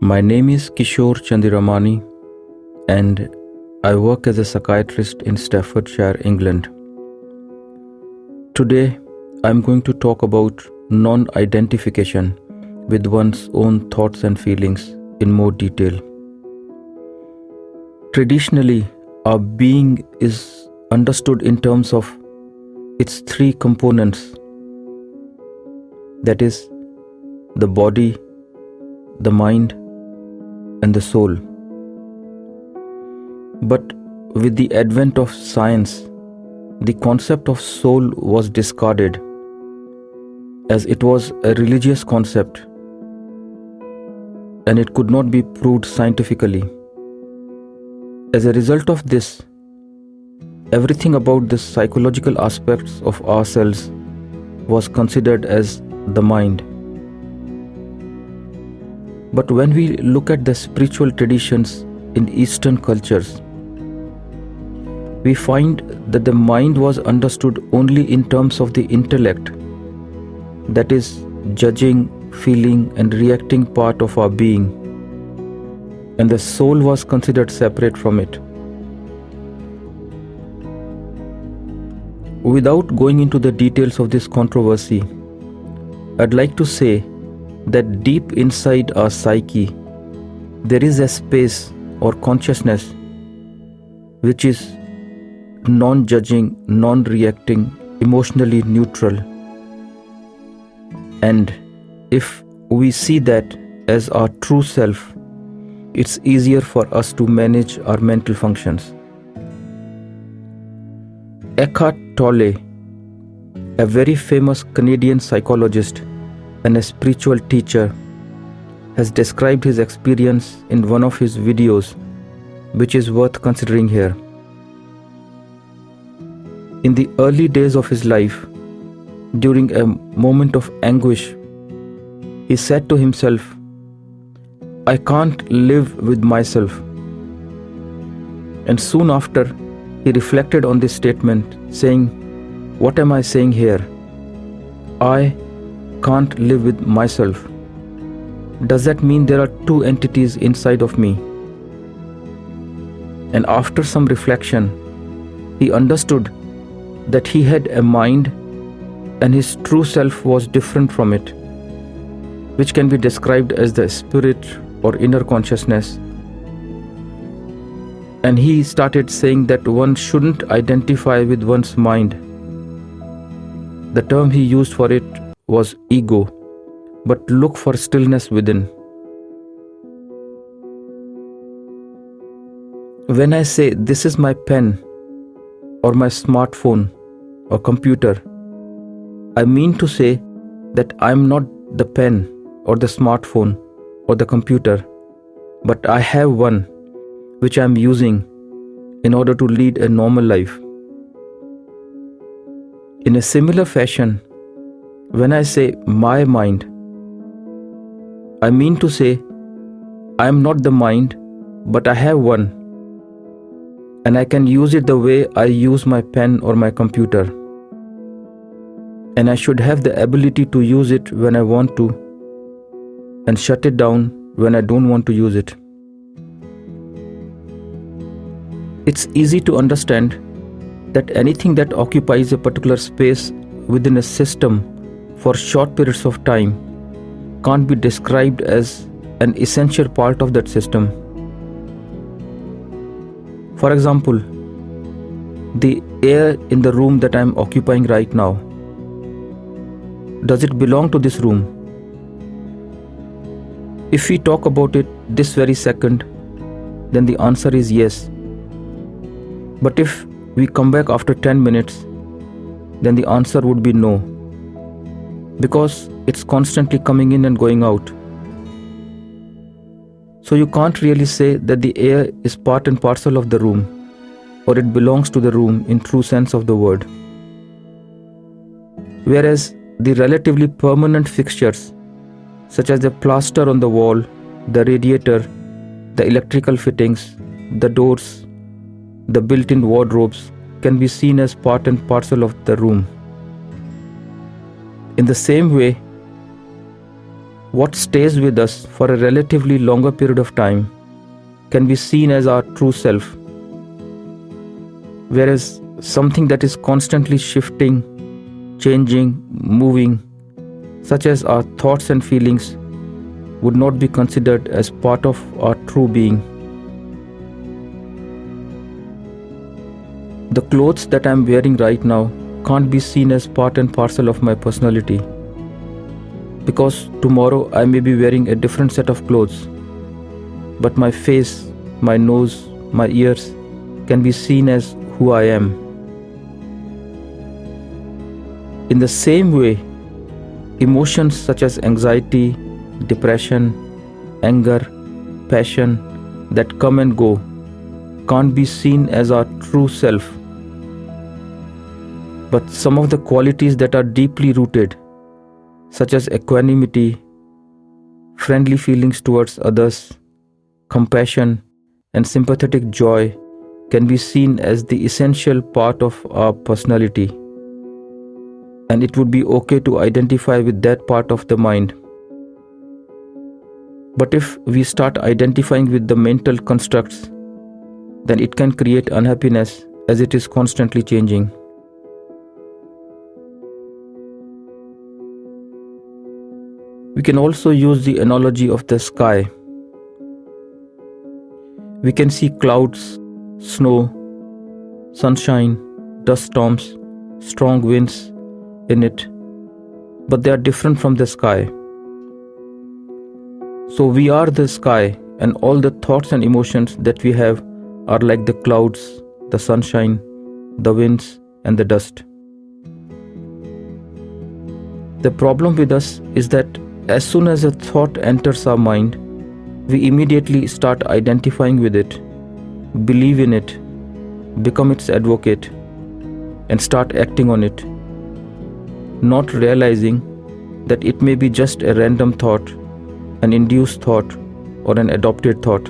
My name is Kishore Chandiramani and I work as a psychiatrist in Staffordshire, England. Today, I'm going to talk about non-identification with one's own thoughts and feelings in more detail. Traditionally, our being is understood in terms of its three components, that is, the body, the mind, and the soul. But with the advent of science, the concept of soul was discarded as it was a religious concept and it could not be proved scientifically. As a result of this, everything about the psychological aspects of ourselves was considered as the mind. But when we look at the spiritual traditions in Eastern cultures, we find that the mind was understood only in terms of the intellect, that is, judging, feeling, and reacting part of our being, and the soul was considered separate from it. Without going into the details of this controversy, I'd like to say that deep inside our psyche, there is a space or consciousness which is non-judging, non-reacting, emotionally neutral. And if we see that as our true self, it's easier for us to manage our mental functions. Eckhart Tolle, a very famous Canadian psychologist and a spiritual teacher, has described his experience in one of his videos, which is worth considering here. In the early days of his life, during a moment of anguish, he said to himself, "I can't live with myself." And soon after, he reflected on this statement, saying, "What am I saying here? I can't live with myself. Does that mean there are two entities inside of me?" And after some reflection, he understood that he had a mind and his true self was different from it, which can be described as the spirit or inner consciousness. And he started saying that one shouldn't identify with one's mind. The term he used for it was ego, but look for stillness within. When I say this is my pen or my smartphone or computer, I mean to say that I'm not the pen or the smartphone or the computer, but I have one which I'm using in order to lead a normal life. In a similar fashion, when I say my mind, I mean to say I am not the mind, but I have one, and I can use it the way I use my pen or my computer. And I should have the ability to use it when I want to and shut it down when I don't want to use it. It's easy to understand that anything that occupies a particular space within a system for short periods of time can't be described as an essential part of that system. For example, the air in the room that I'm occupying right now, does it belong to this room? If we talk about it this very second, then the answer is yes. But if we come back after 10 minutes, then the answer would be no, because it's constantly coming in and going out. So you can't really say that the air is part and parcel of the room, or it belongs to the room in true sense of the word. Whereas the relatively permanent fixtures, such as the plaster on the wall, the radiator, the electrical fittings, the doors, the built-in wardrobes, can be seen as part and parcel of the room. In the same way, what stays with us for a relatively longer period of time can be seen as our true self, whereas something that is constantly shifting, changing, moving, such as our thoughts and feelings, would not be considered as part of our true being. The clothes that I am wearing right now can't be seen as part and parcel of my personality, because tomorrow I may be wearing a different set of clothes, but my face, my nose, my ears can be seen as who I am. In the same way, emotions such as anxiety, depression, anger, passion that come and go can't be seen as our true self. But some of the qualities that are deeply rooted, such as equanimity, friendly feelings towards others, compassion, and sympathetic joy, can be seen as the essential part of our personality. And it would be okay to identify with that part of the mind. But if we start identifying with the mental constructs, then it can create unhappiness, as it is constantly changing. We can also use the analogy of the sky. We can see clouds, snow, sunshine, dust storms, strong winds in it, but they are different from the sky. So we are the sky, and all the thoughts and emotions that we have are like the clouds, the sunshine, the winds, and the dust. The problem with us is that as soon as a thought enters our mind, we immediately start identifying with it, believe in it, become its advocate, and start acting on it, not realizing that it may be just a random thought, an induced thought, or an adopted thought.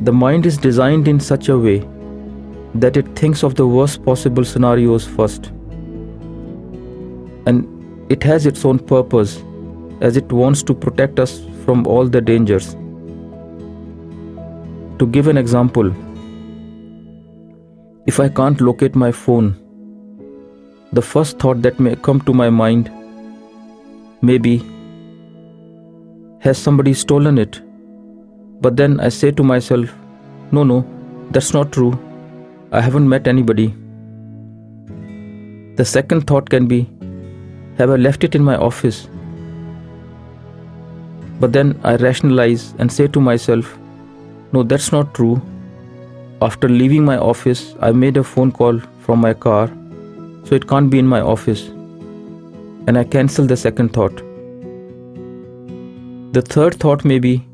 The mind is designed in such a way that it thinks of the worst possible scenarios first. And it has its own purpose, as it wants to protect us from all the dangers. To give an example, if I can't locate my phone, the first thought that may come to my mind may be, has somebody stolen it? But then I say to myself, no, that's not true. I haven't met anybody. The second thought can be, have I left it in my office? But then I rationalize and say to myself, no, that's not true. After leaving my office, I made a phone call from my car, so it can't be in my office. And I cancel the second thought. The third thought may be,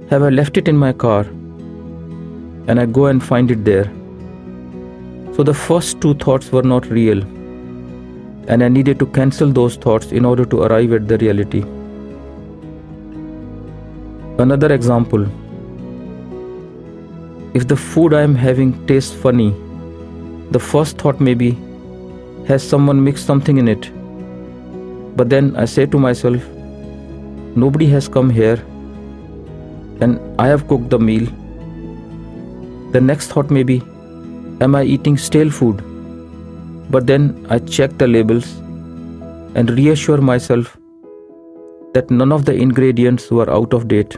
have I left it in my car? And I go and find it there. So the first two thoughts were not real, and I needed to cancel those thoughts in order to arrive at the reality. Another example, if the food I am having tastes funny, the first thought may be, has someone mixed something in it? But then I say to myself, nobody has come here, and I have cooked the meal. The next thought may be, am I eating stale food? But then I check the labels and reassure myself that none of the ingredients were out of date.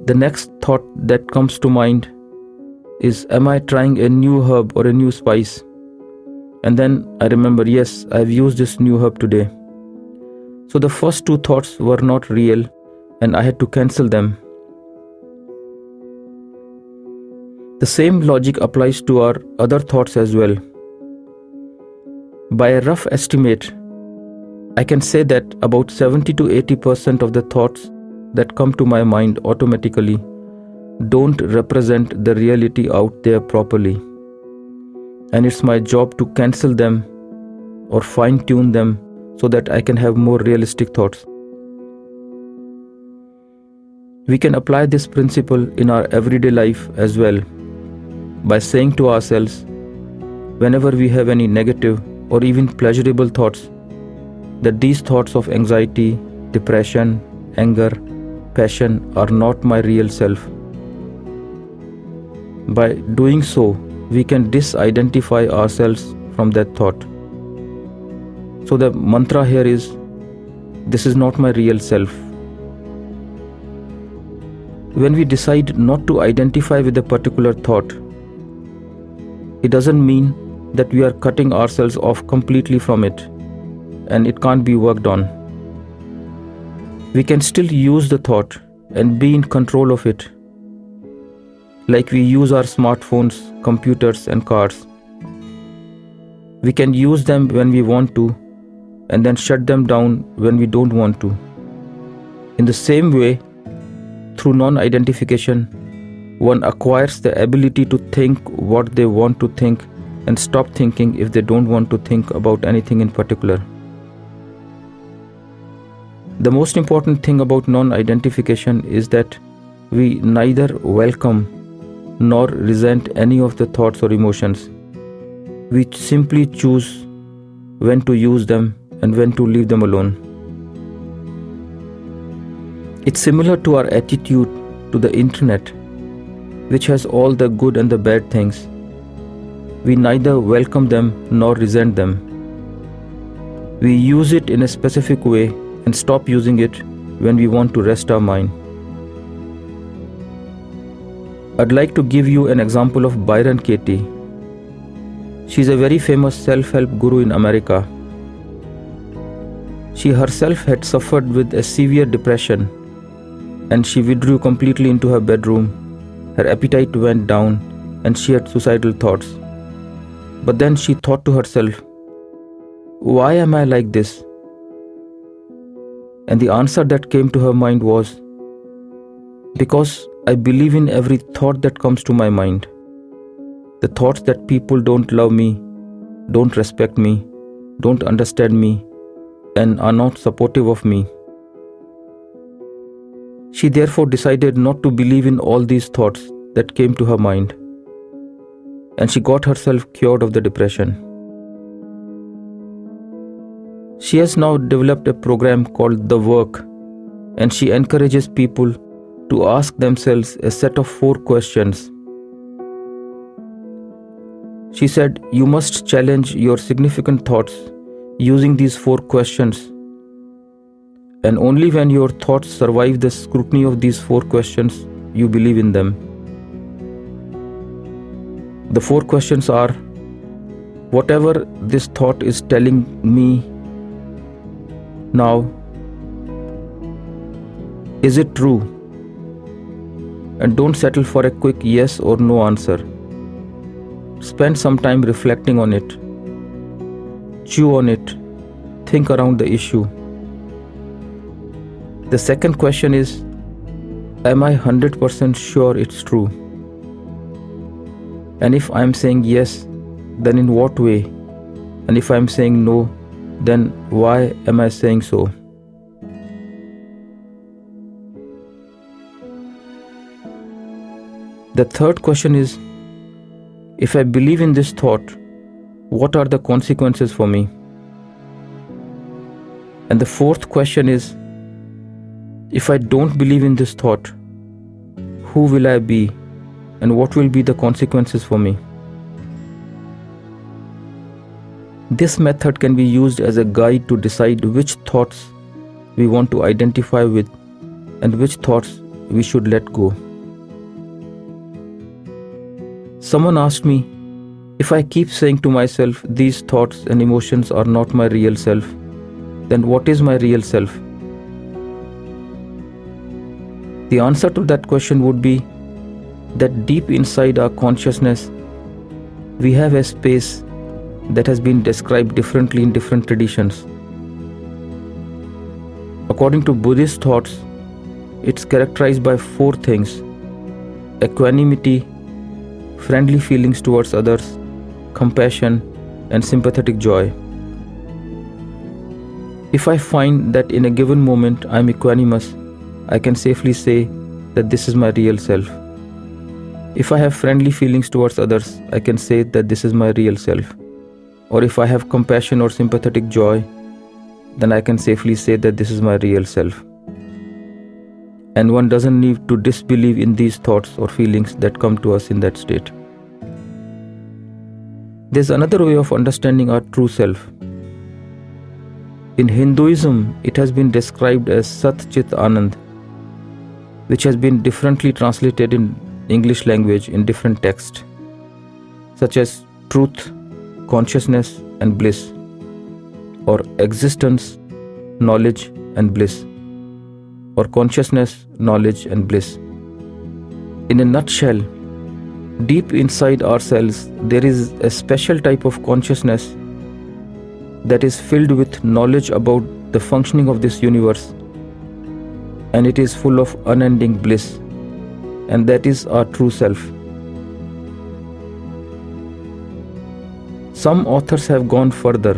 The next thought that comes to mind is, am I trying a new herb or a new spice? And then I remember, yes, I have used this new herb today. So the first two thoughts were not real, and I had to cancel them. The same logic applies to our other thoughts as well. By a rough estimate, I can say that about 70 to 80% of the thoughts that come to my mind automatically don't represent the reality out there properly. And it's my job to cancel them or fine-tune them so that I can have more realistic thoughts. We can apply this principle in our everyday life as well, by saying to ourselves, whenever we have any negative or even pleasurable thoughts, that these thoughts of anxiety, depression, anger, passion are not my real self. By doing so, we can disidentify ourselves from that thought. So the mantra here is, this is not my real self. When we decide not to identify with a particular thought, it doesn't mean that we are cutting ourselves off completely from it and it can't be worked on. We can still use the thought and be in control of it, like we use our smartphones, computers, and cars. We can use them when we want to and then shut them down when we don't want to. In the same way, through non-identification, one acquires the ability to think what they want to think and stop thinking if they don't want to think about anything in particular. The most important thing about non-identification is that we neither welcome nor resent any of the thoughts or emotions. We simply choose when to use them and when to leave them alone. It's similar to our attitude to the internet, which has all the good and the bad things. We neither welcome them nor resent them. We use it in a specific way and stop using it when we want to rest our mind. I'd like to give you an example of Byron Katie. She's a very famous self-help guru in America. She herself had suffered with a severe depression, and she withdrew completely into her bedroom. Her appetite went down and she had suicidal thoughts. But then she thought to herself, why am I like this? And the answer that came to her mind was, because I believe in every thought that comes to my mind. The thoughts that people don't love me, don't respect me, don't understand me, and are not supportive of me. She therefore decided not to believe in all these thoughts that came to her mind, and she got herself cured of the depression. She has now developed a program called The Work, and she encourages people to ask themselves a set of 4 questions. She said, you must challenge your significant thoughts using these 4 questions. And only when your thoughts survive the scrutiny of these 4 questions, you believe in them. The 4 questions are, whatever this thought is telling me now, is it true? And don't settle for a quick yes or no answer. Spend some time reflecting on it. Chew on it. Think around the issue. The second question is, am I 100% sure it's true? And if I'm saying yes, then in what way? And if I'm saying no, then why am I saying so? The third question is, if I believe in this thought, what are the consequences for me? And the fourth question is, if I don't believe in this thought, who will I be and what will be the consequences for me? This method can be used as a guide to decide which thoughts we want to identify with and which thoughts we should let go. Someone asked me, if I keep saying to myself, these thoughts and emotions are not my real self, then what is my real self? The answer to that question would be that deep inside our consciousness, we have a space that has been described differently in different traditions. According to Buddhist thoughts, it's characterized by 4 things: equanimity, friendly feelings towards others, compassion, and sympathetic joy. If I find that in a given moment I am equanimous, I can safely say that this is my real self. If I have friendly feelings towards others, I can say that this is my real self. Or if I have compassion or sympathetic joy, then I can safely say that this is my real self. And one doesn't need to disbelieve in these thoughts or feelings that come to us in that state. There's another way of understanding our true self. In Hinduism, it has been described as Sat Chit Anand, which has been differently translated in English language in different texts, such as truth, consciousness and bliss, or existence, knowledge and bliss, or consciousness, knowledge and bliss. In a nutshell, deep inside ourselves, there is a special type of consciousness that is filled with knowledge about the functioning of this universe, and it is full of unending bliss, and that is our true self. Some authors have gone further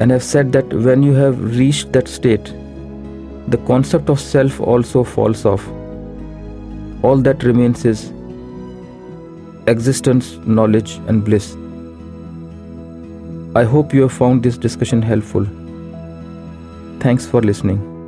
and have said that when you have reached that state, the concept of self also falls off. All that remains is existence, knowledge and bliss. I hope you have found this discussion helpful. Thanks for listening.